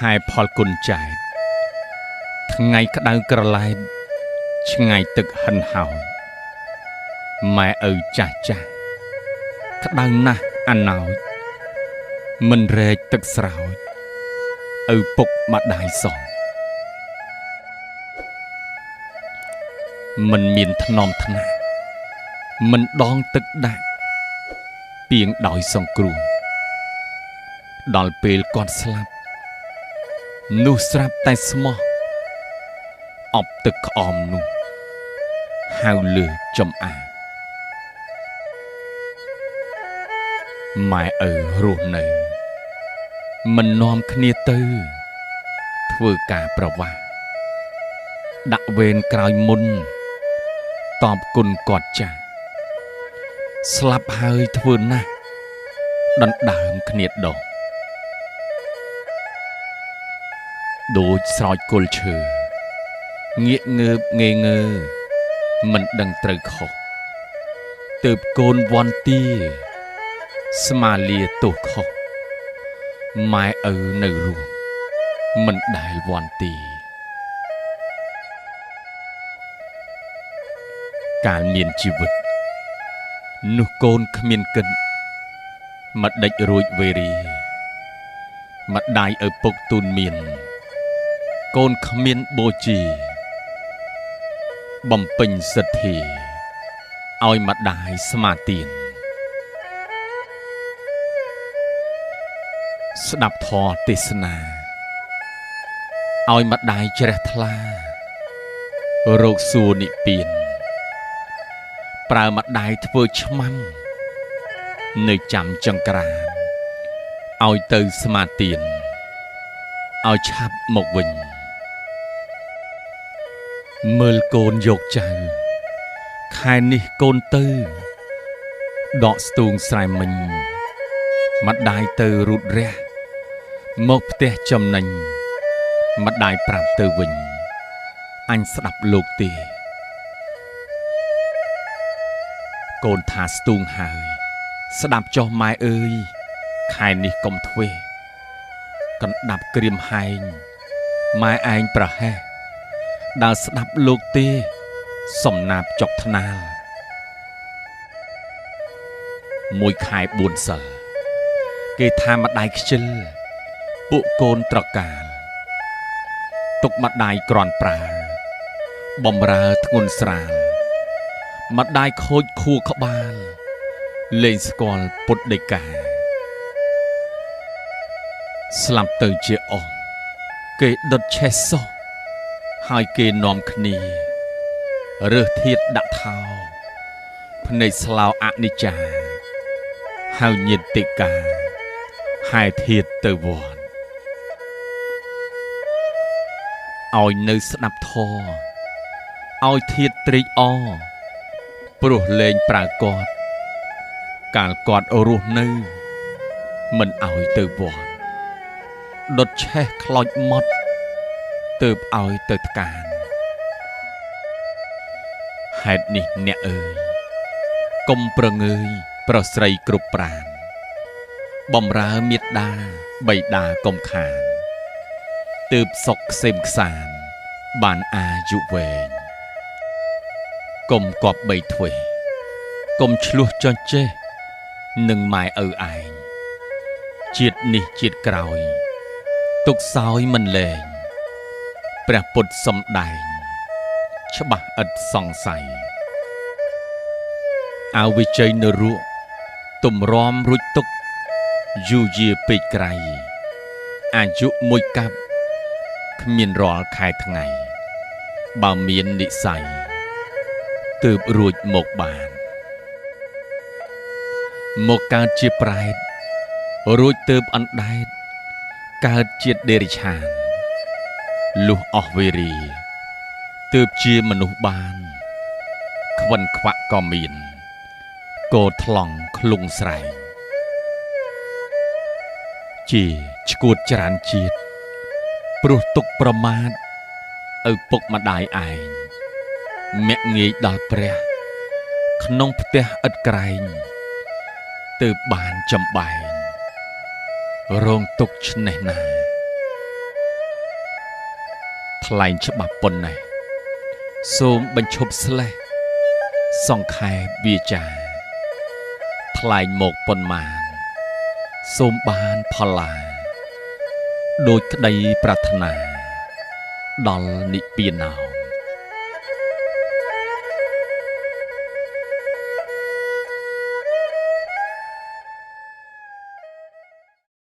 ខែផលគុណចែកថ្ងៃក្តៅក្រឡែតឆ្ងាយទឹកហិនហោចម៉ែឪចាស់ចាស់ក្តៅណាស់អាណោចមិនរែកទឹកស្រោចឪពុកម្ដាយសោះមិនមានថ្នមថ្នាក់មិនដងទឹកដាក់ពីងដោយសង្គ្រោះដល់ពេលគាត់ស្លាប់នោះស្រាប់តែស្មោះអប់ទឹកក្អមនោះហៅលើចំអាម៉ែឪរស់នៅមិននាំគ្នាទៅធ្វើការប្រវាស់ដាក់វេនក្រោយមុនតបគុណគាត់ចាស់ស្លាប់ហើយធ្វើណាស់ដណ្ដើមគ្នាដងដូចស្រោចគល់ឈើងាកងើបងេងើមិនដឹងត្រូវខុសទើបកូនវន្ទាស្មាលាទោសខុសម៉ែឪនៅរស់មិនដែលវន្ទាកាលមានជីវិតនោះកូនគ្មានគិតម្ដេចរួចវេរីម្ដាយឪពុកទូនមានកូនគ្មានបូជាបំពេញសទ្ធាឲ្យម្ដាយស្មាទានស្ដាប់ធម៌ទេសនាឲ្យម្ដាយជ្រះថ្លារោគសួរនិព្វានប្រើម្ដាយធ្វើឆ្មាំនៅចាំចង្ក្រានឲ្យទៅស្មាទានឲ្យឆាប់មកវិញមើលកូនយកចៅខែនេះកូនទៅដកស្ទូងស្រែមិញម្ដាយទៅរូតរះមកផ្ទះចំណេញម្ដាយប្រាប់ទៅវិញអញស្ដាប់លោកទេកូនថាស្ទូងហើយស្ដាប់ចុះម៉ែអើយខែនេះកុំធ្វេសកណ្ដាប់ក្រៀមហែងម៉ែឯងប្រហែសដើរស្ដាប់លោកទេសំណាបចុកថ្នាលមួយខែ4សិលគេថាម្ដាយខ្ជិលពួកកូនត្រកាលទុកម្ដាយក្រាន់ប្រើបំរើធ្ងន់ស្រាលម្ដាយខូចខួរក្បាលលេងស្គាល់ពុទ្ធដីកាស្លាប់ទៅជាអស់គេដុតឆេះសោះហើយគេនាំគ្នារើសធាតុដាក់ថោភ្នែកស្លោអនិច្ចាហៅញាតិកាហែធាតុទៅវត្តឲ្យនៅស្ដាប់ធម៌ឲ្យធាតុត្រេកអរព្រោះលែងប្រើគាត់កាលគាត់រស់នៅមិនឲ្យទៅវត្តដុតឆេះខ្លោចម៉ត់ទើបឲ្យទៅថ្កានហេតុនេះអ្នកអើយកុំប្រងើយប្រស្រីគ្រប់ប្រាណបំរើមេត្តាបិតាកុំខានទើបសុខក្សេមខ្សានបានអាយុវែងកុំគប់បីធ្វេសកុំឆ្លោះចោះចេះនឹងម៉ែឪឯងជាតិនេះជាតិក្រោយទុកសោយមិនលែងព្រះពុទ្ធសំដែងច្បាស់ឥតសង្ស័យអវិជ័យនរៈទំរាំរួចទុកយូយាពេកក្រៃអាយុមួយកាប់គ្មានរាល់ខែថ្ងៃបើមាននិស័យទើបរួចមកបានមកកើតជាប្រែតរួចទើបអណ្ដែតកើតជាតិដេរិឆានលុះអស់វេរីទើបជាមនុស្សបានខ្វិនខ្វាក់ក៏មានកោថ្លង់ឃ្លុងស្រែងជាឈួតច្រានជាតិព្រោះទុកប្រមាទឪពុកម្ដាយឯងមាក់ងាយដល់ព្រះក្នុងផ្ទះឥតក្រែងទើបបានចំបែងរងទុកឆ្នេះណា ថ្លែងច្បាប់ប៉ុណ្ណេះសូមបញ្ឈប់ស្លេះសង្ខេបវាចាថ្លែងមកប៉ុន្មានសូមបានផលឡាដោយក្តីប្រាថ្នាដល់និព្វានោ